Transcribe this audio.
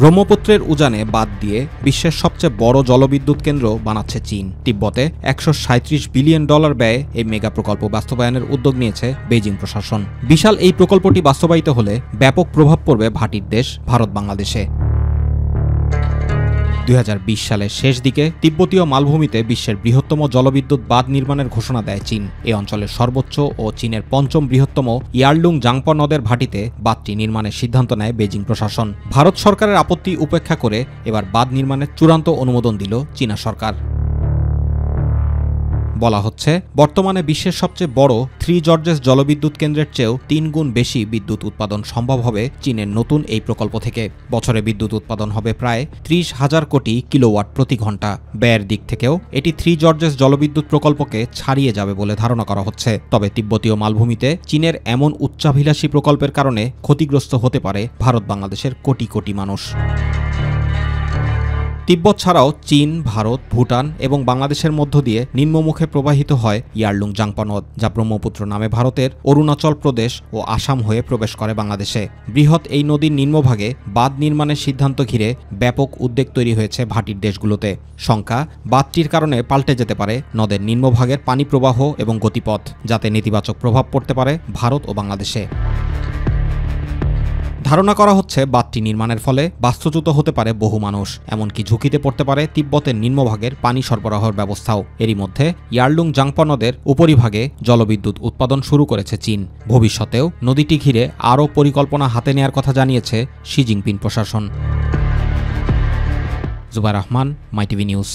ব্রহ্মপুত্রের উজানে বাঁধ দিয়ে বিশ্বের সবচেয়ে বড় জলবিদ্যুৎ কেন্দ্র বানাচ্ছে চীন। তিব্বতে $137 বিলিয়ন ব্যয়ে এই মেগা প্রকল্প বাস্তবায়নের উদ্যোগ নিয়েছে বেইজিং প্রশাসন। বিশাল এই প্রকল্পটি বাস্তবায়িত হলে ব্যাপক প্রভাব পড়বে ভাটির দেশ ভারত বাংলাদেশে। 2020 সালের শেষ দিকে তিব্বতীয় মালভূমিতে বিশ্বের বৃহত্তম জলবিদ্যুৎ বাঁধ নির্মাণের ঘোষণা দেয় চীন। এই অঞ্চলের সর্বোচ্চ ও চীনের পঞ্চম বৃহত্তম ইয়ারলুং জাংপ নদের ভাটিতে বাঁধটি নির্মাণের সিদ্ধান্ত নেয় বেইজিং প্রশাসন। ভারত সরকারের আপত্তি উপেক্ষা করে এবার বাঁধ নির্মাণের চূড়ান্ত অনুমোদন দিল চীনা সরকার। বলা হচ্ছে, বর্তমানে বিশ্বের সবচেয়ে বড় থ্রি জর্জেস জলবিদ্যুৎ কেন্দ্রের চেয়েও 3 গুণ বেশি বিদ্যুৎ উৎপাদন সম্ভব হবে চীনের নতুন এই প্রকল্প থেকে। বছরে বিদ্যুৎ উৎপাদন হবে প্রায় 30,000 কোটি কিলোওয়াট প্রতি ঘন্টা। ব্যয়ের দিক থেকেও এটি থ্রি জর্জেস জলবিদ্যুৎ প্রকল্পকে ছাড়িয়ে যাবে বলে ধারণা করা হচ্ছে। তবে তিব্বতীয় মালভূমিতে চীনের এমন উচ্চাভিলাষী প্রকল্পের কারণে ক্ষতিগ্রস্ত হতে পারে ভারত বাংলাদেশের কোটি কোটি মানুষ। তিব্বত ছাড়াও চীন, ভারত, ভুটান এবং বাংলাদেশের মধ্য দিয়ে নিম্নমুখে প্রবাহিত হয় ইয়ারলুং জাংপ নদ, যা ব্রহ্মপুত্র নামে ভারতের অরুণাচল প্রদেশ ও আসাম হয়ে প্রবেশ করে বাংলাদেশে। বৃহৎ এই নদীর নিম্নভাগে বাঁধ নির্মাণের সিদ্ধান্ত ঘিরে ব্যাপক উদ্বেগ তৈরি হয়েছে ভাটির দেশগুলোতে। শঙ্কা, বাঁধটির কারণে পাল্টে যেতে পারে নদের নিম্নভাগের পানি প্রবাহ এবং গতিপথ, যাতে নেতিবাচক প্রভাব পড়তে পারে ভারত ও বাংলাদেশে। ধারণা করা হচ্ছে, বাঁধটি নির্মাণের ফলে বাস্তুচ্যুত হতে পারে বহু মানুষ, এমনকি ঝুঁকিতে পড়তে পারে তিব্বতের নিম্নভাগের পানি সরবরাহের ব্যবস্থাও। এরই মধ্যে ইয়ারলুং জাংপ নদের উপরিভাগে জলবিদ্যুৎ উৎপাদন শুরু করেছে চীন। ভবিষ্যতেও নদীটি ঘিরে আরও পরিকল্পনা হাতে নেয়ার কথা জানিয়েছে শি জিনপিং প্রশাসন। জুবাইর রহমান, মাই টিভি নিউজ।